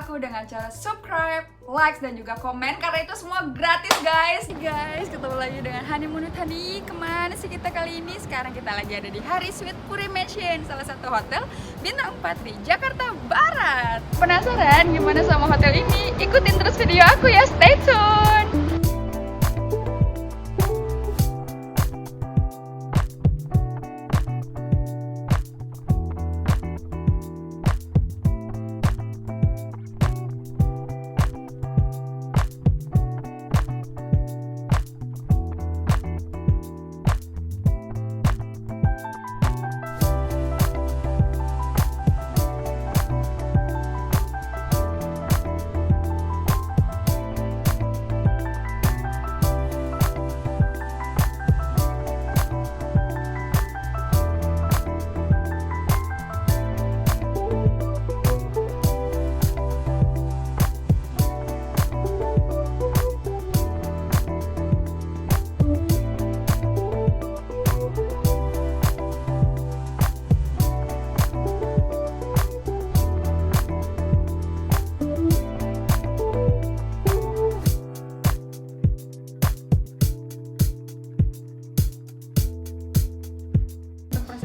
aku dengan cara subscribe, like, dan juga komen karena itu semua gratis guys. Guys, ketemu lagi dengan Honeymoon with Honey. Kemana sih kita kali ini? Sekarang kita lagi ada di Harris Sweet Puri Mansion, salah satu hotel bintang 4 di Jakarta Barat. Penasaran gimana sama hotel ini? Ikutin terus video aku ya, stay tune.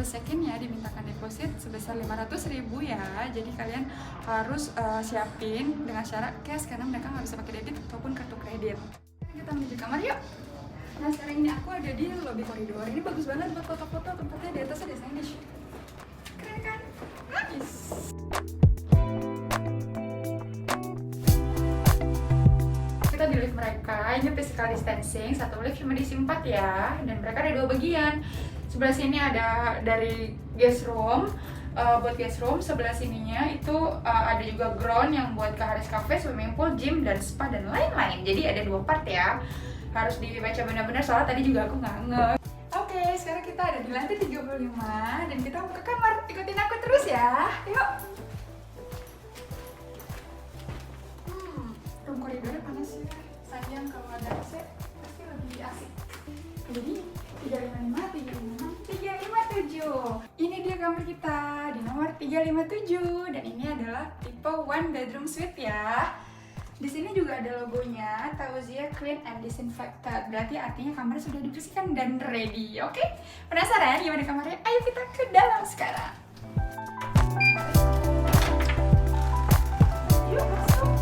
Check-in ya dimintakan deposit sebesar 500.000 ya, jadi kalian harus siapin dengan syarat cash karena mereka nggak bisa pakai debit ataupun kartu kredit. Kita menuju kamar yuk. Nah sekarang ini aku ada di lobby koridor. Ini bagus banget buat foto-foto, tempatnya di atas ada signage. Keren kan? Nice. Kita di lift mereka, ini physical distancing, satu lift cuma diisi 4 ya, dan mereka ada 2 bagian. Sebelah sini ada dari guest room, buat guest room. Sebelah sininya itu ada juga ground yang buat ke Harris Cafe, swimming pool, gym, dan spa, dan lain-lain. Jadi ada 2 part ya, harus dibaca benar-benar soalnya tadi juga aku nggak ngeh. Oke, sekarang kita ada di lantai 35 dan kita mau ke kamar. Ikutin aku terus ya, yuk. Room koridornya panas ya, sayang kalau ada AC pasti lebih asik. Jadi 355, 357. Ini dia kamar kita di nomor 357 dan ini adalah tipe 1 bedroom suite ya. Di sini juga ada logonya Tauzia Clean and Disinfected. Berarti artinya kamar sudah dibersihkan dan ready. Oke? Penasaran gimana kamarnya? Ayo kita ke dalam sekarang. Yuk masuk.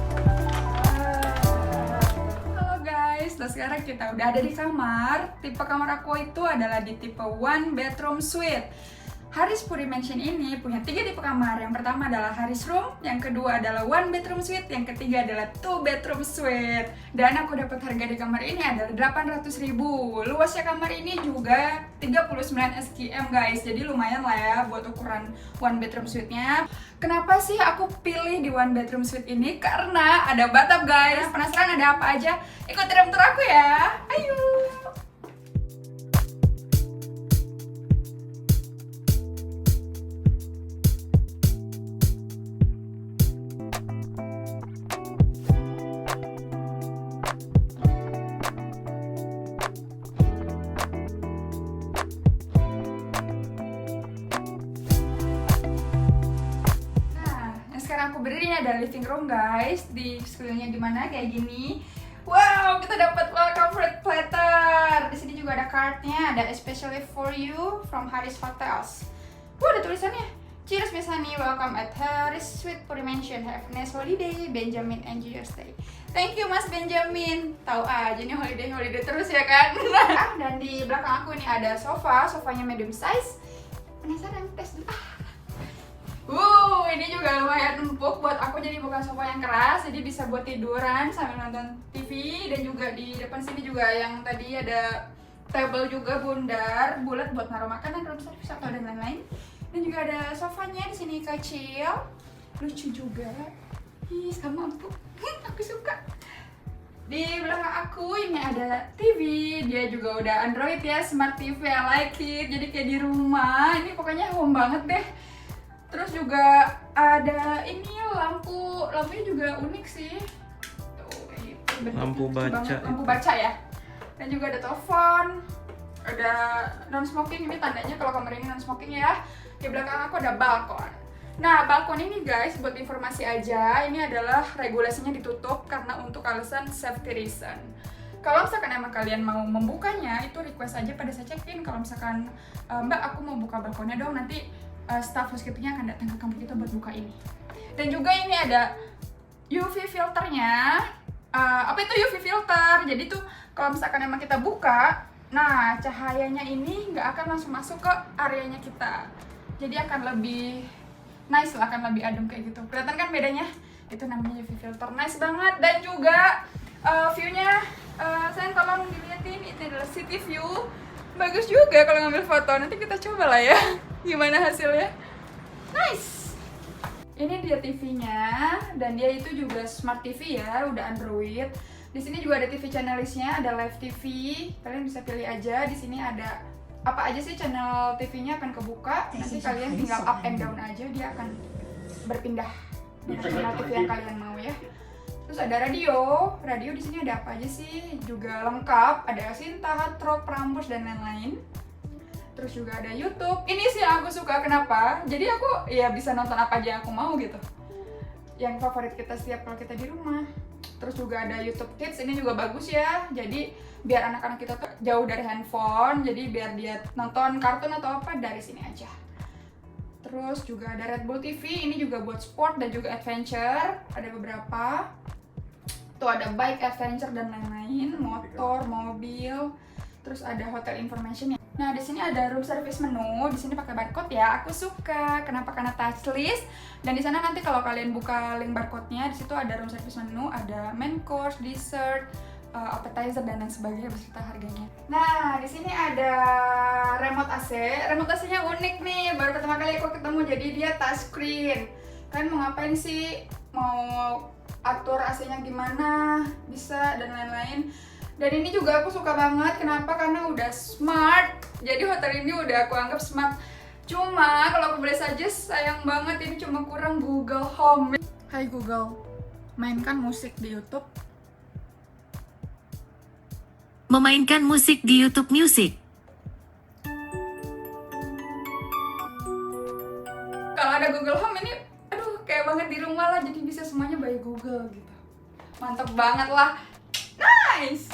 Nah sekarang kita udah ada di kamar. Tipe kamar aku itu adalah di tipe 1 bedroom suite. Harris Puri Mansion ini punya 3 tipe kamar. Yang pertama adalah Harris Room, yang kedua adalah 1 bedroom suite, yang ketiga adalah 2 bedroom suite. Dan aku dapat harga di kamar ini adalah 800.000. Luasnya kamar ini juga 39 SQM guys. Jadi lumayan lah ya buat ukuran 1 bedroom suite-nya. Kenapa sih aku pilih di 1 bedroom suite ini? Karena ada bathtub guys. Penasaran ada apa aja? Ikutin room tour aku ya. Ayo. Sekarang aku berdiri, ini ada living room guys. Di sekelilingnya gimana kayak gini. Wow, kita dapat welcome fruit platter. Di sini juga ada cardnya, ada especially for you from Harris Hotels. Wah, ada tulisannya. Cheers Miss Honey, welcome at Harris Sweet Puri Mansion. Have a nice holiday, Benjamin. Enjoy your stay. Thank you Mas Benjamin. Tahu aja nih holiday terus ya kan. Dan di belakang aku ini ada sofanya medium size. Penasaran tes dulu. Ini juga lumayan empuk buat aku, jadi bukan sofa yang keras, jadi bisa buat tiduran sambil nonton TV. Dan juga di depan sini juga yang tadi ada table juga bundar, bulat buat naruh makanan, room service atau dan lain-lain. Dan juga ada sofanya di sini kecil, lucu juga. Ih, sama empuk. Aku suka. Di belakang aku ini ada TV, dia juga udah Android ya, smart TV, I like it. Jadi kayak di rumah, ini pokoknya home banget deh. Terus juga ada ini lampunya juga unik sih. Tuh, gitu. Lampu baca. Lampu baca ya. Dan juga ada telepon, ada non smoking, ini tandanya kalau kamar ini non smoking ya. Di belakang aku ada balkon. Nah, balkon ini guys, buat informasi aja, ini adalah regulasinya ditutup karena untuk alasan safety reason. Kalau misalkan emang kalian mau membukanya, itu request aja pada saya check-in. Kalau misalkan, Mbak aku mau buka balkonnya dong, nanti staff housekeepingnya akan datang ke kampung kita buat buka ini. Dan juga ini ada UV filternya. Apa itu UV filter? Jadi tuh kalau misalkan emang kita buka, nah cahayanya ini nggak akan langsung masuk ke areanya kita. Jadi akan lebih nice lah, akan lebih adem kayak gitu. Kelihatan kan bedanya? Itu namanya UV filter, nice banget. Dan juga view-nya, sayang tolong dilihatin, itu adalah city view. Bagus juga kalau ngambil foto, nanti kita coba lah ya gimana hasilnya. Nice. Ini dia TV-nya, dan dia itu juga smart TV ya, udah Android. Di sini juga ada TV channel listnya, ada live TV. Kalian bisa pilih aja. Di sini ada apa aja sih channel TV-nya akan kebuka. Nanti kalian tinggal up and down aja, dia akan berpindah dengan channel TV yang kalian mau ya. Terus ada radio di sini ada apa aja sih? Juga lengkap, ada Sinta, Hard Rock, Prambors dan lain-lain. Terus juga ada YouTube. Ini sih yang aku suka, kenapa? Jadi aku ya bisa nonton apa aja yang aku mau gitu. Yang favorit kita setiap kalau kita di rumah. Terus juga ada YouTube Kids, ini juga bagus ya. Jadi biar anak-anak kita tuh jauh dari handphone, jadi biar dia nonton kartun atau apa dari sini aja. Terus juga ada Red Bull TV, ini juga buat sport dan juga adventure, ada beberapa. Tuh ada bike, adventure dan lain-lain, motor, mobil. Terus ada hotel information ya. Nah, di sini ada room service menu, di sini pakai barcode ya. Aku suka, kenapa? Karena touchless. Dan di sana nanti kalau kalian buka link barcode-nya, di situ ada room service menu, ada main course, dessert, appetizer dan lain sebagainya beserta harganya. Nah, di sini ada remote AC. Remote AC-nya unik nih, baru pertama kali aku ketemu, jadi dia touchscreen. Kalian mau ngapain sih? Mau atur AC-nya gimana? Bisa dan lain-lain. Dan ini juga aku suka banget, kenapa? Karena udah smart. Jadi hotel ini udah aku anggap smart. Cuma kalau aku boleh saja, sayang banget ini cuma kurang Google Home. Hai Google, mainkan musik di YouTube. Memainkan musik di YouTube Music. Kalau ada Google Home ini, aduh kayak banget di rumah lah, jadi bisa semuanya by Google gitu. Mantap banget lah. Nice.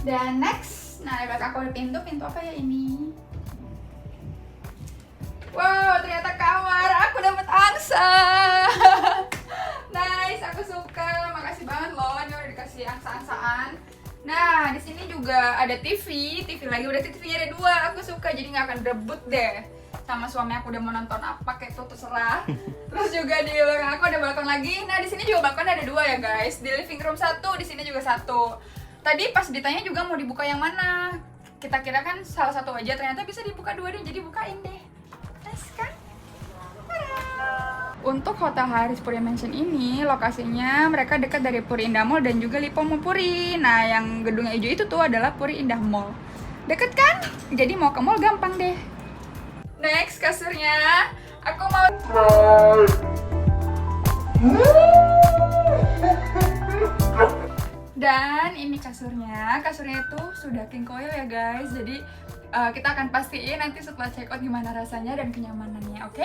Dan next, nah di belakang aku ada pintu apa ya ini? Wow, ternyata kamar, aku dapat angsa. Nice, aku suka. Makasih banget loh, ini udah dikasih angsa-angsaan. Nah, di sini juga ada TV lagi, udah TV-nya ada 2. Aku suka, jadi nggak akan berebut deh. Sama suami aku udah mau nonton apa kayak itu terserah. Terus juga di belakang aku ada balkon lagi. Nah, di sini juga balkon ada 2 ya guys. Di living room 1, di sini juga 1. Tadi pas ditanya juga mau dibuka yang mana. Kita kira kan salah satu aja, ternyata bisa dibuka 2 deh. Jadi bukain deh. Nice kan? Untuk Hotel Haris Puri Mansion ini, lokasinya mereka dekat dari Puri Indah Mall dan juga Lipomo Puri. Nah, yang gedung hijau itu tuh adalah Puri Indah Mall. Deket kan? Jadi mau ke mall gampang deh. Next, kasurnya. Aku mau... Dan ini kasurnya itu sudah king coil ya guys. Jadi kita akan pastiin nanti setelah check out gimana rasanya dan kenyamanannya, oke?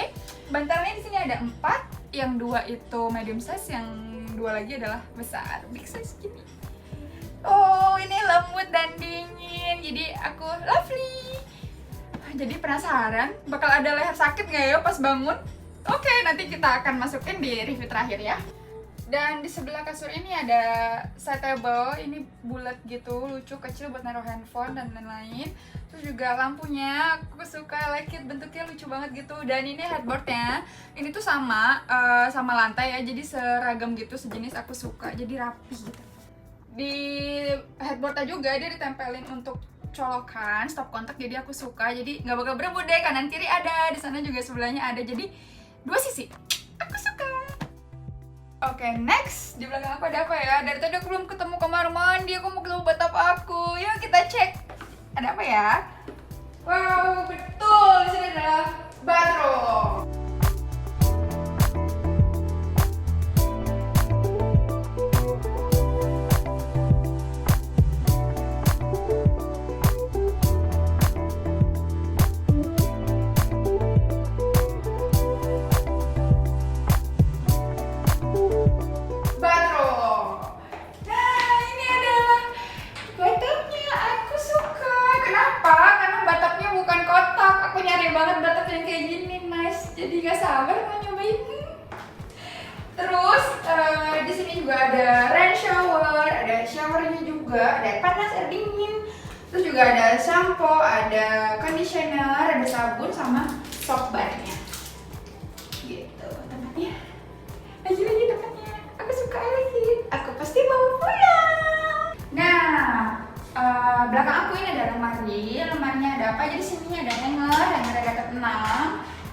Bantalnya di sini ada 4, yang 2 itu medium size, yang 2 lagi adalah besar, big size gini. Oh, ini lembut dan dingin, jadi aku lovely. Jadi penasaran bakal ada leher sakit nggak ya pas bangun? Oke, nanti kita akan masukin di review terakhir ya. Dan di sebelah kasur ini ada side table, ini bulat gitu, lucu, kecil buat naruh handphone dan lain-lain. Terus juga lampunya, aku suka, like it, bentuknya lucu banget gitu. Dan ini headboardnya, ini tuh sama lantai ya, jadi seragam gitu, sejenis, aku suka, jadi rapi gitu. Di headboardnya juga dia ditempelin untuk colokan, stop kontak, jadi aku suka, jadi nggak bakal berebut deh, kanan kiri ada, di sana juga sebelahnya ada, jadi 2 sisi, aku suka. Oke, next, di belakang aku ada apa ya? Dari tadi aku belum ketemu kamar mandi, aku mau ketemu bathtub aku. Yuk kita cek. Ada apa ya? Wow, betul, di sini adalah bathroom. Jadi gak sabar mau nyobain. Terus di sini juga ada rain shower, ada showernya juga, ada air panas, air dingin. Terus juga ada shampoo, ada conditioner, ada sabun sama soap barnya. Gitu tempatnya. Lagi tempatnya. Aku suka lagi. Aku pasti mau pulang. Nah, belakang aku ini ada lemari. Lemarinya ada apa? Jadi sini ada hanger ada dekat 6.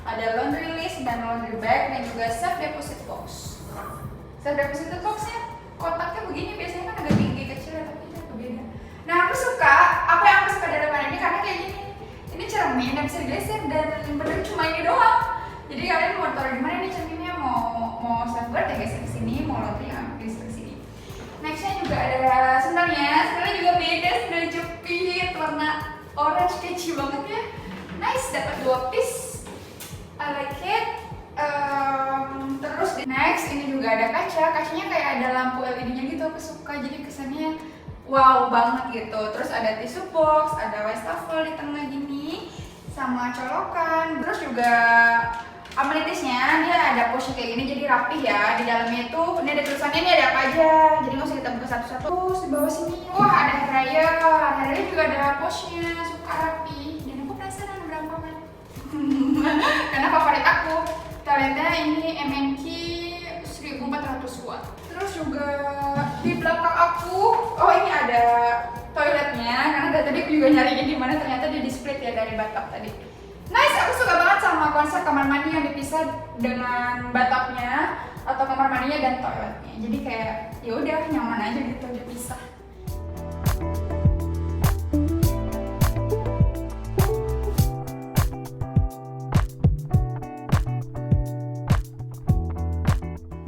Ada laundry list dan laundry bag dan juga self deposit box. Self deposit boxnya kotaknya begini, biasanya kan agak tinggi kecil ya, tapi ini beda. Nah aku suka, apa yang aku suka dari lemari ini karena kayak gini. Ini cermin dan bisa digeser dan bener cuma ini doang. Jadi kalian mau taruh di mana nih cerminnya, mau sunbird ya geser ke sini, mau laundry ya geser ke sini. Nextnya juga ada sendalnya juga beda, sendal jepit warna orange kecil banget ya. Nice, dapat 2 piece. I like it. Terus next ini juga ada kacanya kayak ada lampu LED-nya gitu, aku suka, jadi kesannya wow banget gitu. Terus ada tisu box, ada wastafel di tengah gini, sama colokan. Terus juga amenities-nya dia ada pouch kayak gini, jadi rapih ya. Di dalamnya itu ini ada tulisannya, ini ada apa aja, jadi nggak usah kita buka satu-satu. Terus di bawah sini, wah ada hair dryer juga ada pouch-nya, suka rapi. Dan aku penasaran berapa kan? Karena favorit aku toiletnya ini MNQ 1400 watt. Terus juga di belakang aku, oh ini ada toiletnya, karena dari tadi aku juga nyariin di mana, ternyata dia di split ya dari bathtub tadi. Nice, aku suka banget sama konsep kamar mandi yang dipisah dengan bathtubnya atau kamar mandinya dan toiletnya. Jadi kayak ya udah nyaman aja gitu dipisah.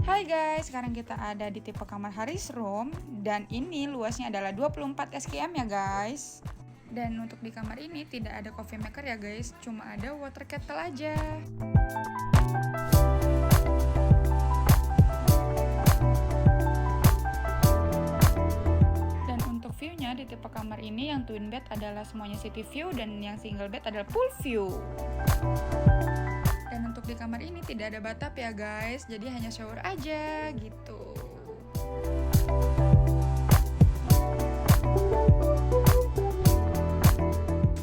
Hai guys, sekarang kita ada di tipe kamar Haris Room dan ini luasnya adalah 24 SKM ya guys. Dan untuk di kamar ini tidak ada coffee maker ya guys, cuma ada water kettle aja. Dan untuk view-nya di tipe kamar ini yang twin bed adalah semuanya city view dan yang single bed adalah pool view. Dan untuk di kamar ini tidak ada bathtub ya guys, jadi hanya shower aja gitu.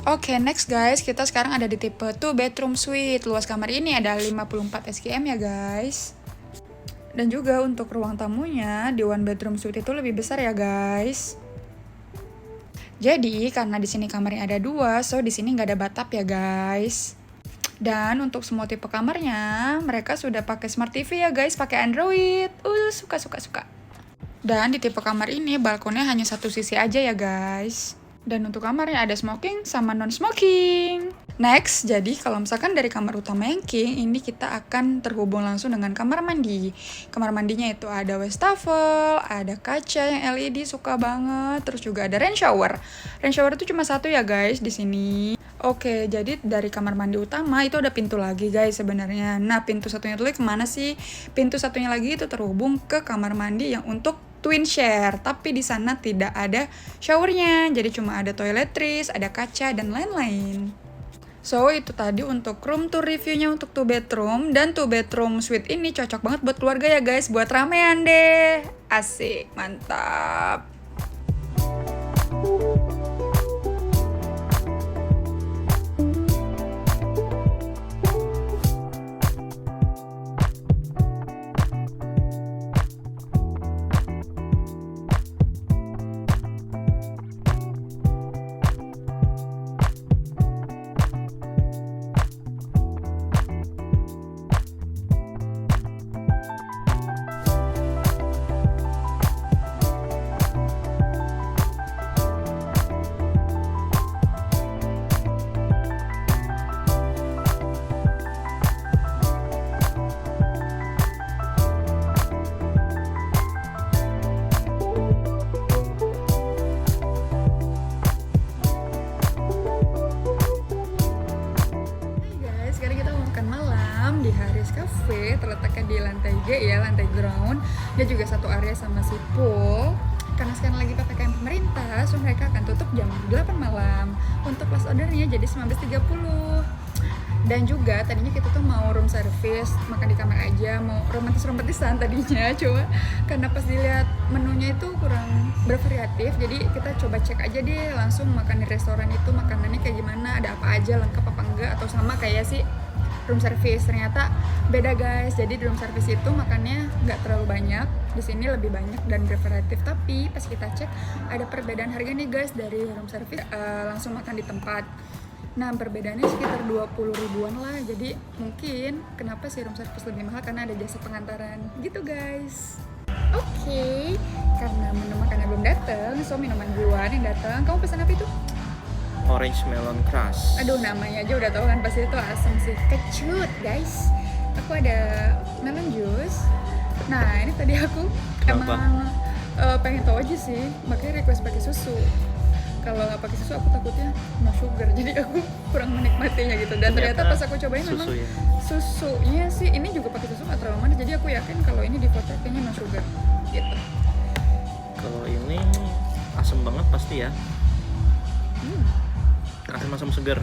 Oke, next guys, kita sekarang ada di tipe 2 bedroom suite. Luas kamar ini ada 54 SKM ya guys. Dan juga untuk ruang tamunya di 1 bedroom suite itu lebih besar ya guys. Jadi karena di sini kamarnya ada 2, so di sini nggak ada bathtub ya guys. Dan untuk semua tipe kamarnya, mereka sudah pakai Smart TV ya guys, pakai Android. Suka. Dan di tipe kamar ini, balkonnya hanya satu sisi aja ya guys. Dan untuk kamarnya ada smoking sama non-smoking. Next, jadi kalau misalkan dari kamar utama yang king, ini kita akan terhubung langsung dengan kamar mandi. Kamar mandinya itu ada wastafel, ada kaca yang LED, suka banget. Terus juga ada rain shower. Rain shower itu cuma satu ya guys di sini. Oke, jadi dari kamar mandi utama itu ada pintu lagi guys sebenarnya. Nah, pintu satunya dulu kemana sih? Pintu satunya lagi itu terhubung ke kamar mandi yang untuk twin share, tapi di sana tidak ada showernya. Jadi cuma ada toiletries, ada kaca dan lain-lain. So, itu tadi untuk room tour reviewnya untuk 2 bedroom. Dan 2 bedroom suite ini cocok banget buat keluarga ya guys, buat ramean deh. Asik, mantap. Haris Cafe, terletaknya di lantai G ya, lantai ground. Dia juga satu area sama si pool. Karena sekarang lagi PPKM pemerintah, so mereka akan tutup jam 8 malam. Untuk last ordernya jadi 19.30. Dan juga tadinya kita tuh mau room service, makan di kamar aja, mau romantis-romantisan tadinya, cuma karena pas dilihat menunya itu kurang bervariatif, jadi kita coba cek aja deh langsung makan di restoran itu makanannya kayak gimana, ada apa aja, lengkap apa enggak, atau sama kayak sih room service. Ternyata beda guys, jadi di room service itu makannya nggak terlalu banyak, di sini lebih banyak dan bervariatif. Tapi pas kita cek ada perbedaan harga nih guys, dari room service langsung makan di tempat. Nah perbedaannya sekitar 20 ribuan lah, jadi mungkin kenapa sih room service lebih mahal, karena ada jasa pengantaran gitu guys. Oke, karena menu makannya belum datang, so minuman duluan yang datang. Kamu pesan apa itu? Orange melon crush. Aduh namanya aja udah tahu kan pasti itu asam sih, kecut guys. Aku ada melon juice. Nah ini tadi aku Kenapa? emang pengen tahu aja sih, makanya request pakai susu. Kalau nggak pakai susu aku takutnya no sugar, jadi aku kurang menikmatinya gitu. Dan ternyata pas aku cobain memang susu ya. susunya sih ini juga pakai susu nggak terlalu manis, jadi aku yakin kalau ini di foto kayaknya no sugar gitu. Kalau ini asam banget pasti ya. Asam segar.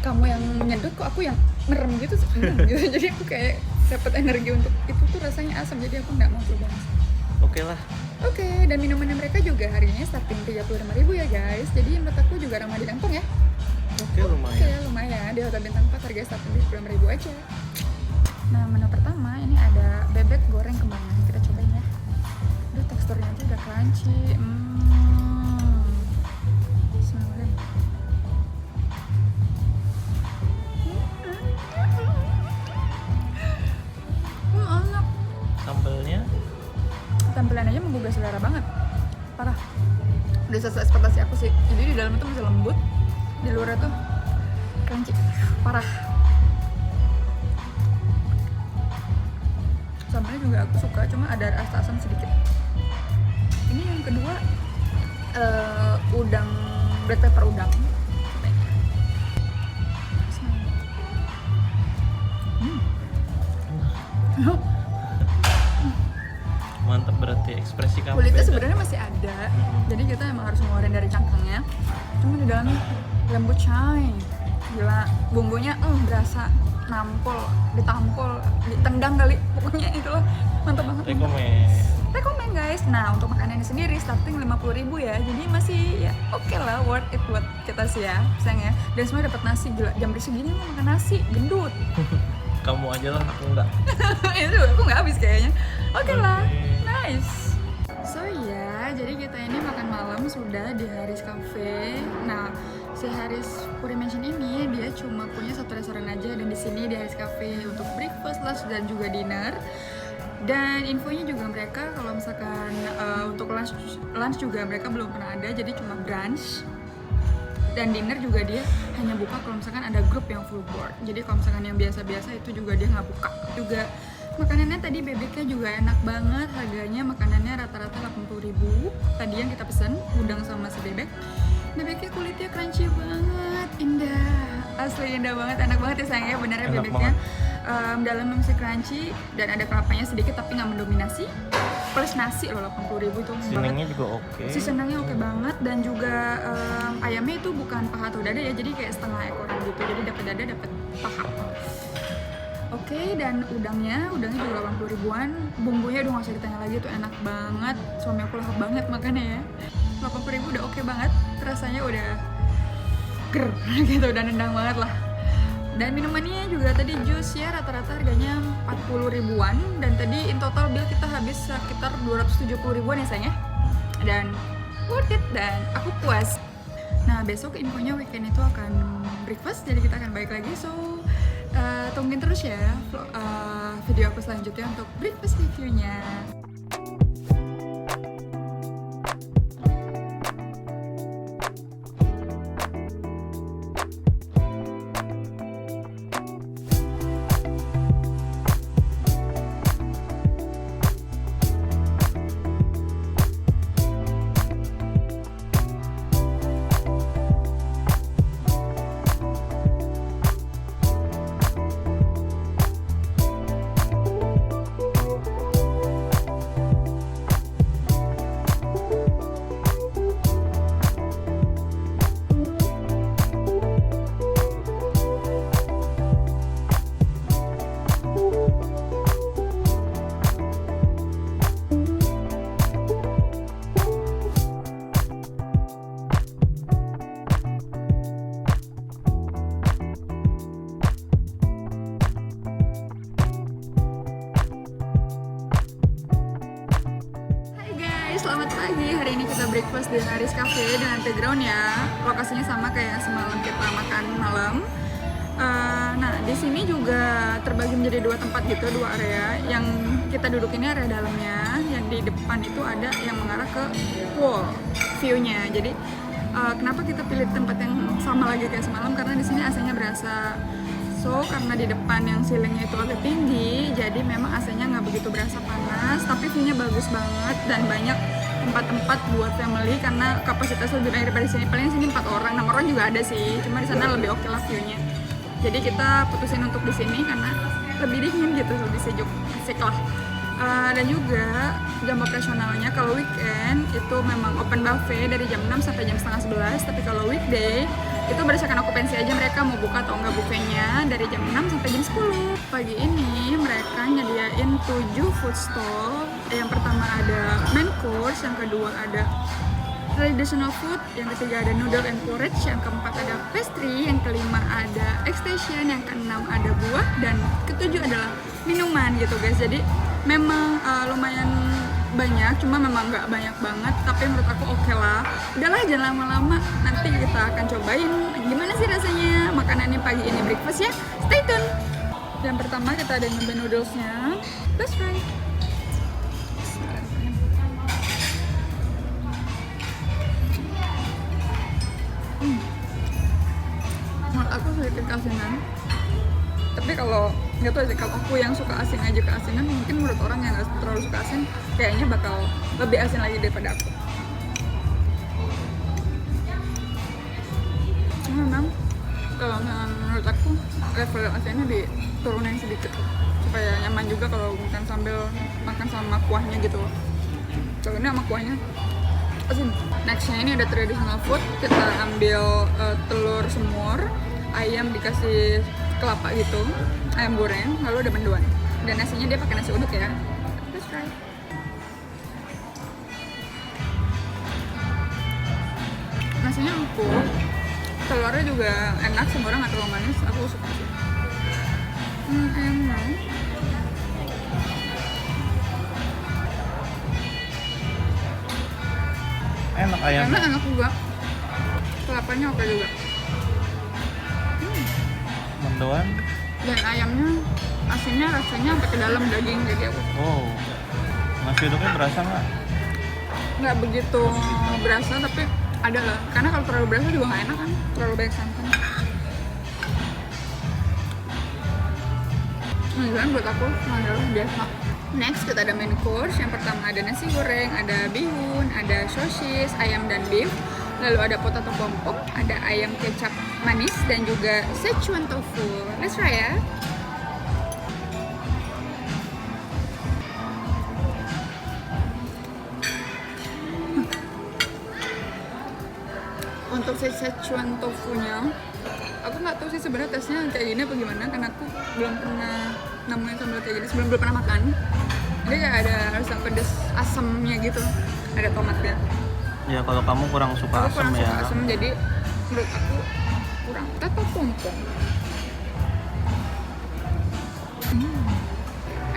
Kamu yang nyedot kok aku yang merem gitu, gitu. Jadi aku kayak dapat energi untuk itu tuh rasanya asam, jadi aku nggak mau coba. Oke lah. Oke, dan minumannya mereka juga harganya starting 35.000 ya guys. Jadi menurut aku juga ramah di kantong ya. Oke lumayan. Oke, lumayan. Di Hotel Bintang 4 harganya starting 35.000 aja. Nah, menu pertama ini ada bebek goreng kembangan. Kita cobain ya. Aduh, teksturnya aja udah crunchy. Bismillah. Enak. Sambelnya Tampilan aja menggugah selera banget, parah. Udah sesuai ekspektasi aku sih. Jadi di dalam itu masih lembut, di luar tuh crunchy, parah. Sambalnya juga aku suka, cuma ada rasa asam sedikit. Ini yang kedua udang, black pepper udang. mantap, berarti ekspresi kamu Kulitnya beda. sebenarnya masih ada, jadi kita emang harus ngeluarin dari cangkangnya. Cuma di dalamnya lembut coy, gila. Bumbunya berasa nampol, ditampol, ditendang kali, pokoknya itu loh, mantap banget. Rekomen guys. Nah untuk makanannya sendiri starting 50.000 ya, jadi masih ya oke lah, worth it buat kita sih ya sayang ya. Dan semua dapat nasi, gila jam segini mau makan nasi, gendut. Kamu aja lah, aku enggak. Itu aku nggak habis kayaknya. Oke lah, nice. So ya, jadi kita ini makan malam sudah di Haris Cafe. Nah, si Haris Puri Mansion ini dia cuma punya satu restoran aja, dan di sini di Haris Cafe untuk breakfast, lunch dan juga dinner. Dan infonya juga mereka kalau misalkan untuk lunch juga mereka belum pernah ada, jadi cuma brunch. Dan dinner juga dia hanya buka kalau misalkan ada grup yang full board. Jadi kalau misalkan yang biasa-biasa itu juga dia nggak buka. Juga makanannya tadi bebeknya juga enak banget, harganya makanannya rata-rata 80.000. Tadi yang kita pesen udang sama si bebek. Bebeknya kulitnya crunchy banget, indah, asli indah banget, enak banget ya sayang ya, benernya Enak bebeknya. Dalamnya masih crunchy dan ada kelapanya sedikit tapi nggak mendominasi. Plus nasi loh 80.000 itu Seasoningnya juga oke. Seasoningnya oke banget, dan juga ayamnya itu bukan paha atau dada ya, jadi kayak setengah ekoran gitu, jadi dapat dada dapat paha. Oke, dan udangnya juga 80.000-an. Bumbunya udah nggak usah ditanya lagi, tuh enak banget, suami aku lahap banget makannya ya. 80.000 udah oke banget, rasanya udah ger gitu, udah nendang banget lah. Dan minumannya juga tadi jus ya, rata-rata harganya 40 ribuan. Dan tadi in total bill kita habis sekitar 270 ribuan ya sayang ya. Dan worth it, dan aku puas. Nah besok infonya weekend itu akan breakfast, jadi kita akan balik lagi. So tungguin terus ya video aku selanjutnya untuk breakfast reviewnya. Tiffy. Hari ini kita breakfast di Haris Cafe dengan background ya. Lokasinya sama kayak semalam kita makan malam. Nah, di sini juga terbagi menjadi dua tempat gitu, dua area. Yang kita duduk ini area dalamnya, yang di depan itu ada yang mengarah ke wall view-nya. Jadi kenapa kita pilih tempat yang sama lagi kayak semalam? Karena di sini AC-nya berasa. So, karena di depan yang ceilingnya itu agak tinggi, jadi memang AC-nya nggak begitu berasa panas, tapi view-nya bagus banget dan banyak tempat-tempat buat family karena kapasitas lebih banyak daripada di sini. Paling sini 4 orang, 6 orang juga ada sih, cuma di sana lebih oke lah view-nya. Jadi kita putusin untuk di sini karena lebih dingin gitu, lebih sejuk, asik lah. Dan juga jam operasionalnya kalau weekend itu memang open buffet dari jam 6 sampai jam setengah 11, tapi kalau weekday itu berdasarkan okupansi aja mereka mau buka atau enggak buffetnya dari jam 6 sampai jam 10. Pagi ini mereka nyediain 7 food stall. Yang pertama ada main course, yang kedua ada traditional food, yang ketiga ada noodle and porridge, yang keempat ada pastry, yang kelima ada extension, yang keenam ada buah, dan ketujuh adalah minuman gitu guys. Jadi memang lumayan banyak, cuma memang nggak banyak banget, tapi menurut aku oke lah. Udahlah jangan lama-lama, nanti kita akan cobain gimana sih rasanya makanannya pagi ini breakfast ya. Stay tune. Yang pertama kita ada nyobain noodlesnya. Let's try. Menurut aku sedikit keasinan, tapi kalau nggak tahu sih, kalau aku yang suka asin aja keasinan, mungkin menurut orang yang nggak terlalu suka asin kayaknya bakal lebih asin lagi daripada aku. Memang kalau menurut aku level asinnya diturunin sedikit supaya nyaman juga kalau makan sambil makan sama kuahnya gitu. Kalau ini sama kuahnya asin. Nextnya ini ada traditional food, kita ambil telur semur, ayam dikasih kelapa gitu, ayam goreng, lalu ada mendoan. Dan nasinya dia pakai nasi uduk ya. Let's try. Nasinya empuk, telurnya juga enak, semua orang nggak terlalu manis, aku suka sih. Ayamnya Enak ayamnya. karena enak juga, kelapanya oke juga. Mendoan. Dan ayamnya asinnya rasanya sampai ke dalam daging, jadi aku Oh, nasi uduknya berasa nggak? nggak begitu berasa, tapi ada lah. Karena kalau terlalu berasa juga nggak enak kan, terlalu banyak santan. Nah, buat aku adalah biasa. Next kita ada main course. Yang pertama ada nasi goreng, ada bihun, ada sosis, ayam dan beef. Lalu ada potato pompong, ada ayam kecap manis, dan juga Szechuan tofu. Let's try ya. Untuk si Szechuan tofunya, aku nggak tahu sih sebenarnya tesnya kayak gini apa gimana, karena aku belum pernah nemuin sambal kayak gini, belum pernah makan. Jadi kayak ada rasa pedas asamnya gitu, ada tomatnya. Ya kalau kamu kurang suka Aku asam kurang ya. suka asam, jadi menurut aku kurang. Potato pompong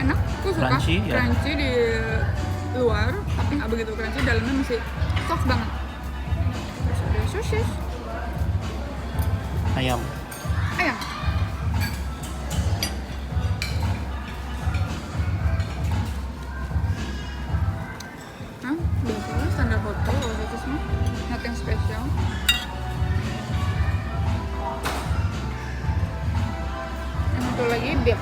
enak, aku suka Crunchy, ya? crunchy di luar, tapi nggak begitu crunchy, dalamnya masih soft banget. Terus ada sosis, Ayam. ayam. Nah, biasa standar hotel kalau sosisnya, nothing special. Yang satu lagi beef.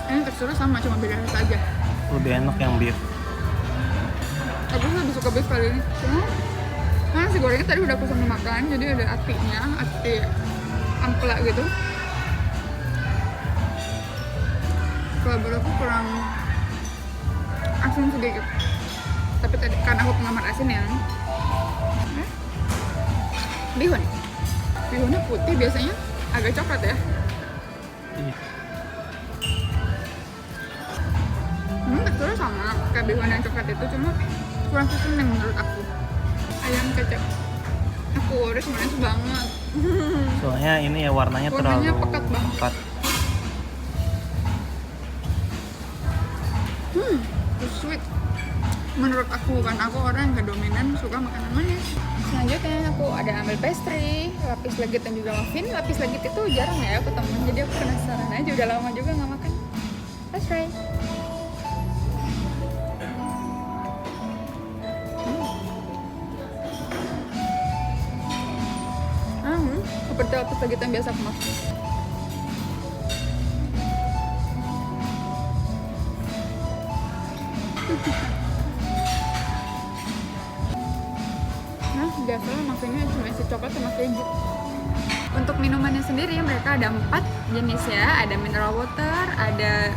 Ini teksturnya sama, cuma beda rasa aja. Lebih enak yang beef. Aku lebih suka beef kali ini. Cuma nasi gorengnya tadi udah aku sambil makan, jadi ada atinya, ati ampela gitu. Kalau menurut aku kurang asin sedikit. Tapi tadi karena aku penggemar asin ya. Bihun. Bihunnya putih, biasanya agak coklat ya. Ih, Teksturnya sama kayak bihun yang coklat itu, cuma kurang seasoning menurut aku. Ayam kecap aku urus manis banget. soalnya ini ya warnanya Warnanya terlalu pekat banget. pekat. sweet menurut aku, kan aku orang yang gak dominan suka makanan manis. Selanjutnya aku ada ambil pastry, lapis legit dan juga muffin. Lapis legit itu jarang ya aku temen, jadi aku penasaran aja, udah lama juga nggak makan. Let's try. Seperti lapis legit yang biasa aku makan. Nah, biasanya muffinnya cuma isi coklat sama keju. Untuk minumannya sendiri mereka ada 4 jenis ya, ada mineral water, ada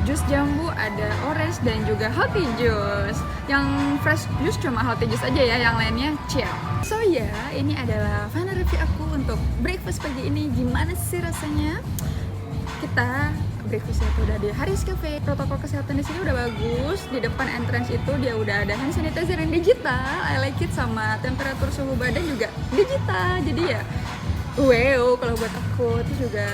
jus jambu, ada orange dan juga healthy juice. Yang fresh juice cuma healthy juice aja ya, yang lainnya chill. So ya, ini adalah final review aku untuk breakfast pagi ini. Gimana sih rasanya? Kita breakfastnya itu udah di Haris Cafe. Protokol kesehatan di sini udah bagus. Di depan entrance itu dia udah ada hand sanitizer yang digital. I like it, sama temperatur suhu badan juga digital. Jadi ya, wow kalau buat aku. Terus juga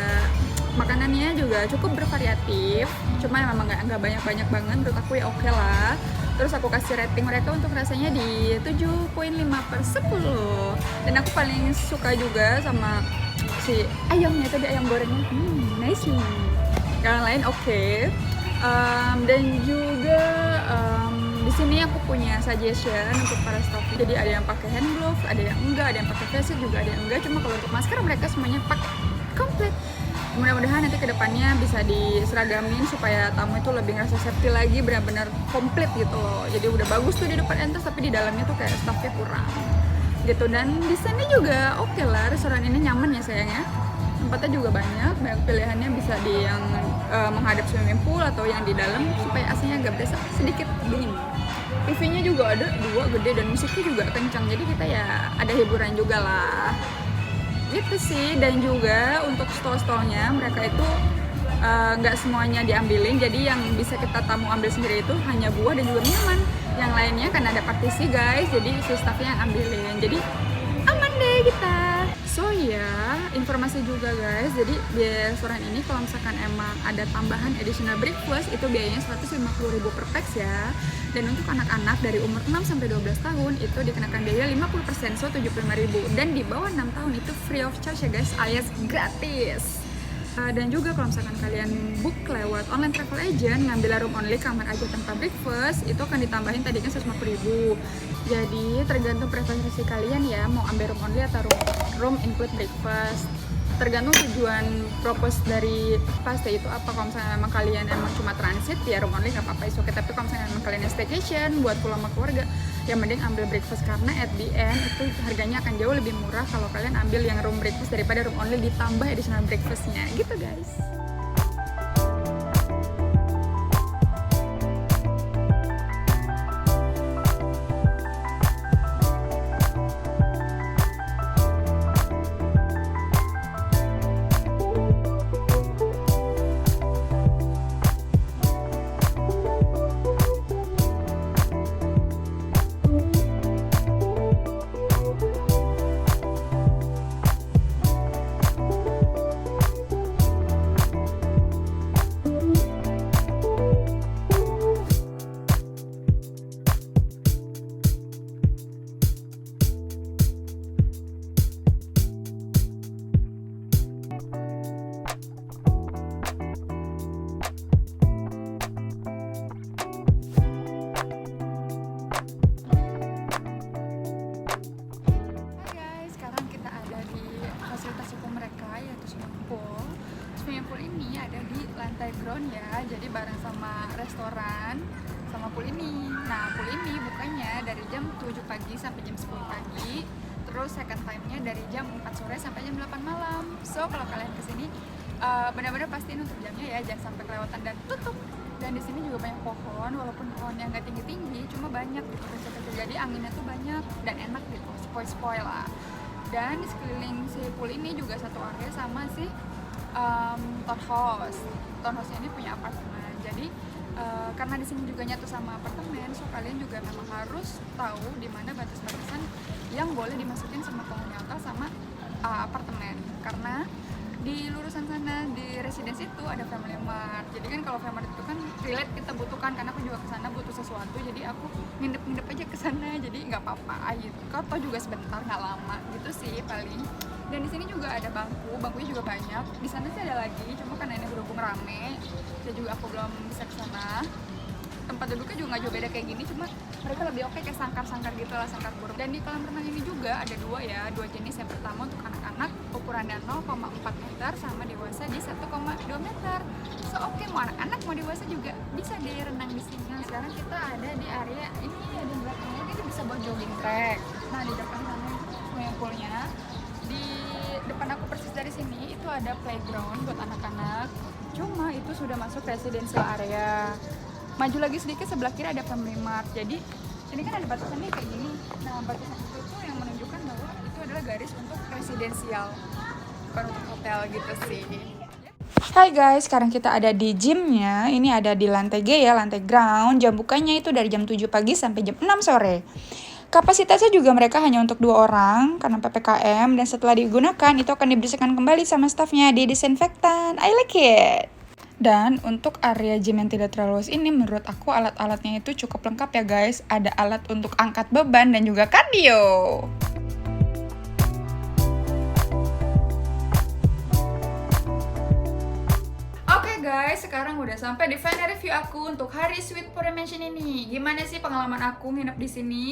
makanannya juga cukup bervariatif. Cuma memang nggak banyak-banyak banget. Menurut aku ya oke lah. Terus aku kasih rating mereka untuk rasanya di 7.5/10. Dan aku paling suka juga sama si ayamnya tadi, ayam gorengnya. Nice nih. Yang lain oke. Dan juga di sini aku punya suggestion untuk para staff. Jadi ada yang pakai hand glove, ada yang enggak, ada yang pakai face shield juga, ada yang enggak. Cuma kalau untuk masker mereka semuanya pakai komplit. Mudah-mudahan nanti kedepannya bisa diseragamin supaya tamu itu lebih ngerasa safety lagi, benar-benar komplit gitu loh. Jadi udah bagus tuh di depan entrance, tapi di dalamnya tuh kayak staffnya kurang gitu. Dan desainnya juga oke lah, restoran ini nyaman ya sayangnya. Tempatnya juga banyak pilihannya, bisa di yang menghadap swimming pool atau yang di dalam supaya AC-nya agak berasa sedikit dingin. TV-nya juga ada 2 gede dan musiknya juga kencang, jadi kita ya ada hiburan juga lah gitu sih. Dan juga untuk stall-stallnya mereka itu nggak semuanya diambilin, jadi yang bisa kita tamu ambil sendiri itu hanya buah dan juga minuman. Yang lainnya kan ada partisi guys, jadi si staffnya yang ambilin, jadi aman deh kita. So ya, informasi juga guys, jadi di restoran ini kalau misalkan emang ada tambahan additional breakfast itu biayanya 150.000 per pax ya. Dan untuk anak-anak dari umur 6 sampai 12 tahun itu dikenakan biaya 50%, so 75.000. Dan di bawah 6 tahun itu free of charge ya guys, alias gratis. Dan juga kalau misalkan kalian book lewat online travel agent, ngambil room only kamar aja tanpa breakfast, itu akan ditambahin tadinya 150.000. Jadi tergantung preferensi kalian ya, mau ambil room only atau room include breakfast. Tergantung tujuan propose dari stay itu apa. Kalau misalnya memang kalian emang cuma transit ya room only nggak apa-apa, oke. Tapi kalau misalnya memang kalian staycation buat pulang sama keluarga, ya mending ambil breakfast, karena at the end itu harganya akan jauh lebih murah kalau kalian ambil yang room breakfast daripada room only ditambah additional breakfastnya gitu guys. Swimming pool ini ada di lantai ground ya, jadi bareng sama restoran sama pool ini. Nah, pool ini bukanya dari jam 7 pagi sampai jam 10 pagi. Terus second time-nya dari jam 4 sore sampai jam 8 malam. So, kalau kalian kesini benar-benar pastiin untuk jamnya ya, jangan sampai kelewatan dan tutup. Dan di sini juga banyak pohon, walaupun pohonnya nggak tinggi-tinggi, cuma banyak gitu kecil-kecil. Jadi anginnya tuh banyak dan enak gitu, spoil-spoil lah. Dan di sekeliling si pool ini juga satu area sama si townhouse. Townhouse ini punya apartemen. Jadi karena di sini juga nyatu sama apartemen, so kalian juga memang harus tahu di mana batas-batasan yang boleh dimasukin sama penghuni hotel sama apartemen. Karena di lurusan sana di residence itu ada Family Mart. Jadi kan kalau Family Mart itu kan relate kita butuhkan, karena aku juga kesana butuh sesuatu, jadi aku nginep aja kesana, jadi nggak apa-apa gitu. Kau tau juga sebentar, nggak lama gitu sih paling. Dan di sini juga ada bangkunya juga banyak. Di sana sih ada lagi, cuma karena ini berhubung rame, dan juga aku belum bisa kesana. Tempat duduknya juga nggak jauh beda kayak gini, cuma mereka lebih oke kayak sangkar gitu lah, sangkar burung. Dan di kolam renang ini juga ada dua jenis. Yang pertama untuk anak-anak ukurannya 0,4 meter, sama dewasa di 1,2 meter. So oke, mau anak-anak mau dewasa juga bisa deh renang di sini. Nah, sekarang kita ada di area ini, di belakangnya ini bisa buat jogging track. Nah, di depan sana itu swimming poolnya. Di depan aku persis dari sini itu ada playground buat anak-anak. Cuma itu sudah masuk residential area. Maju lagi sedikit sebelah kiri ada Family Mart. Jadi ini kan ada batasannya kayak gini. Nah, batasan itu tuh yang menunjukkan bahwa itu adalah garis untuk residensial, bukan untuk hotel gitu sih. Hai guys, sekarang kita ada di gymnya. Ini ada di lantai G ya, lantai ground. Jam bukanya itu dari jam 7 pagi sampai jam 6 sore. Kapasitasnya juga mereka hanya untuk 2 orang karena PPKM, dan setelah digunakan itu akan dibersihkan kembali sama stafnya di disinfektan. I like it. Dan untuk area gym yang tidak terlalu luas ini, menurut aku alat-alatnya itu cukup lengkap ya guys. Ada alat untuk angkat beban dan juga kardio. Guys, sekarang udah sampai di final review aku untuk hari Sweet Puri Mansion ini. Gimana sih pengalaman aku nginep di sini?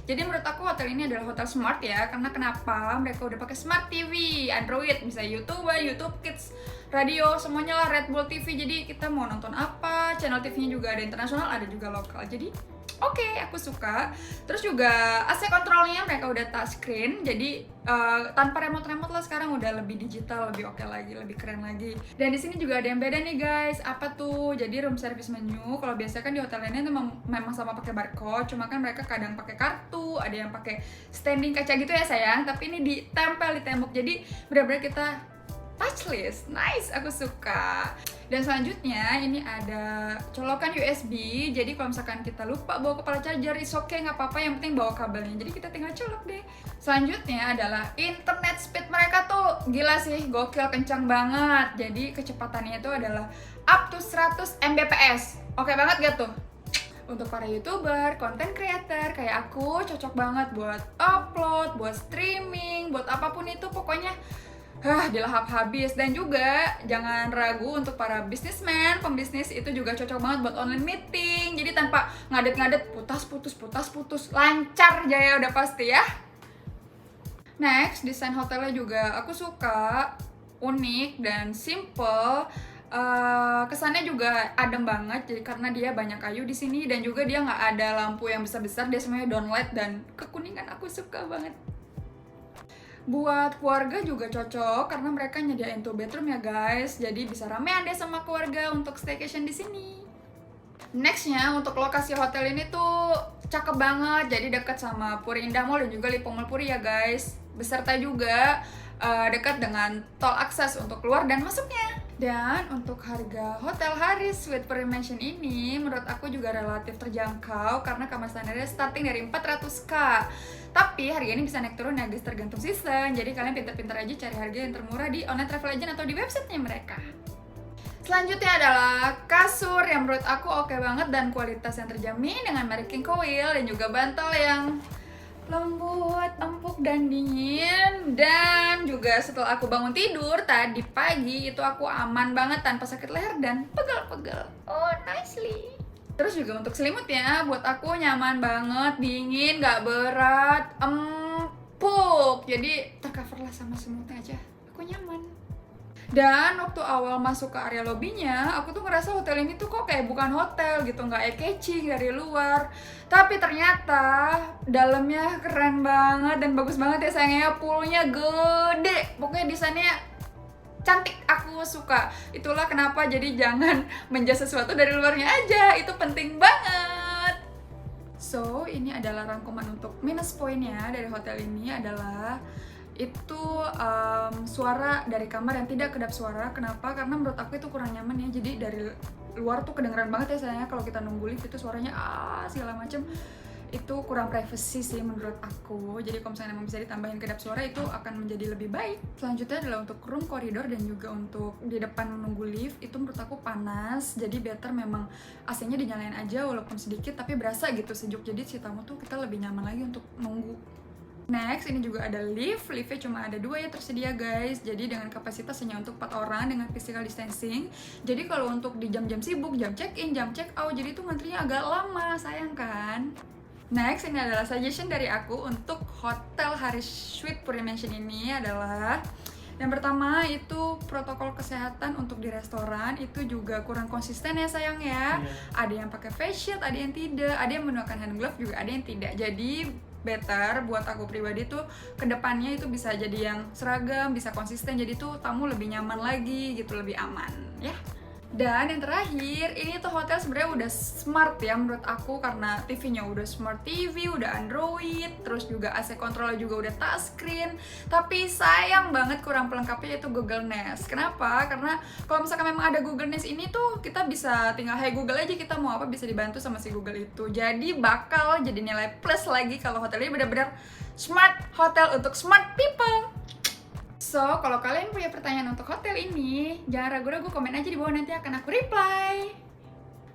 Jadi menurut aku hotel ini adalah hotel smart ya. Karena kenapa? Mereka udah pakai smart TV, Android, bisa YouTube Kids, radio, semuanya lah, Red Bull TV. Jadi kita mau nonton apa? Channel TV-nya juga ada internasional, ada juga lokal. Jadi oke, aku suka. Terus juga AC kontrolnya mereka udah touchscreen, jadi tanpa remote lah, sekarang udah lebih digital, lebih oke lagi, lebih keren lagi. Dan di sini juga ada yang beda nih guys. Apa tuh? Jadi room service menu. Kalau biasa kan di hotel lainnya itu memang sama pakai barcode, cuma kan mereka kadang pakai kartu, ada yang pakai standing kaca gitu ya sayang. Tapi ini ditempel di tembok, jadi benar-benar kita touchless. Nice, aku suka. Dan selanjutnya ini ada colokan USB. Jadi kalau misalkan kita lupa bawa kepala charger, is okay, nggak apa-apa, yang penting bawa kabelnya. Jadi kita tinggal colok deh. Selanjutnya adalah internet speed mereka tuh gila sih, gokil, kencang banget. Jadi kecepatannya itu adalah up to 100 Mbps. Oke banget gak tuh? Untuk para YouTuber, content creator kayak aku, cocok banget buat upload, buat streaming, buat apapun itu, pokoknya dilahap habis. Dan juga jangan ragu untuk para businessman, pembisnis, itu juga cocok banget buat online meeting. Jadi tanpa ngadet-ngadet, putus, lancar jaya udah pasti ya. Next, desain hotelnya juga aku suka, unik dan simple. Kesannya juga adem banget, jadi karena dia banyak kayu di sini, dan juga dia nggak ada lampu yang besar-besar, dia semuanya downlight dan kekuningan. Aku suka banget. Buat keluarga juga cocok karena mereka nyediain 2 bedroom ya guys. Jadi bisa ramean deh sama keluarga untuk staycation di sini. Nextnya untuk lokasi hotel ini tuh cakep banget. Jadi dekat sama Puri Indah Mall dan juga Lippo Mall Puri ya guys. Beserta juga dekat dengan tol akses untuk keluar dan masuknya. Dan untuk harga hotel Haris Sweet Puri Mansion ini menurut aku juga relatif terjangkau karena kamar standarnya starting dari 400k. Tapi harga ini bisa naik turun ya guys, tergantung season. Jadi kalian pintar-pintar aja cari harga yang termurah di online travel agent atau di websitenya mereka. Selanjutnya adalah kasur yang menurut aku oke banget dan kualitas yang terjamin dengan merek King Coil, dan juga bantal yang lembut, empuk, dan dingin. Dan juga setelah aku bangun tidur tadi pagi itu aku aman banget tanpa sakit leher dan pegel-pegel. Oh, nicely. Terus juga untuk selimutnya buat aku nyaman banget, dingin, gak berat, empuk. Jadi tercover lah sama selimutnya aja, aku nyaman. Dan waktu awal masuk ke area lobbynya, aku tuh ngerasa hotel ini tuh kok kayak bukan hotel gitu, nggak eye-catching dari luar. Tapi ternyata dalamnya keren banget dan bagus banget ya sayangnya, poolnya gede. Pokoknya desainnya cantik, aku suka. Itulah kenapa jadi jangan menjudge sesuatu dari luarnya aja, itu penting banget. So, ini adalah rangkuman untuk minus poinnya dari hotel ini adalah itu suara dari kamar yang tidak kedap suara. Kenapa? Karena menurut aku itu kurang nyaman ya. Jadi dari luar tuh kedengeran banget ya sayangnya kalau kita nunggu lift itu suaranya segala macem. itu kurang privacy sih menurut aku. Jadi kalau misalnya memang bisa ditambahin kedap suara itu akan menjadi lebih baik. Selanjutnya adalah untuk room koridor dan juga untuk di depan menunggu lift, itu menurut aku panas. Jadi better memang AC-nya dinyalain aja walaupun sedikit tapi berasa gitu sejuk. Jadi si tamu tuh kita lebih nyaman lagi untuk nunggu. Next, ini juga ada liftnya cuma ada 2 ya tersedia guys. Jadi dengan kapasitas hanya untuk 4 orang dengan physical distancing. Jadi kalau untuk di jam-jam sibuk, jam check in, jam check out, jadi itu ngantrinya agak lama, sayang kan? Next, ini adalah suggestion dari aku untuk Hotel Harish Suite Puri Mansion ini adalah yang pertama itu protokol kesehatan untuk di restoran itu juga kurang konsisten ya sayang ya. Ada yang pakai face shield, ada yang tidak, ada yang menggunakan hand glove juga ada yang tidak. Jadi better buat aku pribadi tuh kedepannya itu bisa jadi yang seragam, bisa konsisten, jadi tuh tamu lebih nyaman lagi gitu, lebih aman ya. Dan yang terakhir, ini tuh hotel sebenarnya udah smart ya menurut aku karena TV-nya udah smart TV, udah Android, terus juga AC control juga udah touchscreen. Tapi sayang banget kurang pelengkapnya yaitu Google Nest. Kenapa? Karena kalau misalkan memang ada Google Nest ini tuh kita bisa tinggal hey Google aja, kita mau apa bisa dibantu sama si Google itu. Jadi bakal jadi nilai plus lagi kalau hotel ini benar-benar smart hotel untuk smart people. So, kalau kalian punya pertanyaan untuk hotel ini, jangan ragu-ragu komen aja di bawah, nanti akan aku reply.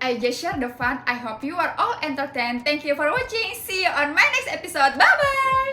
I just share the fun. I hope you are all entertained. Thank you for watching. See you on my next episode. Bye-bye!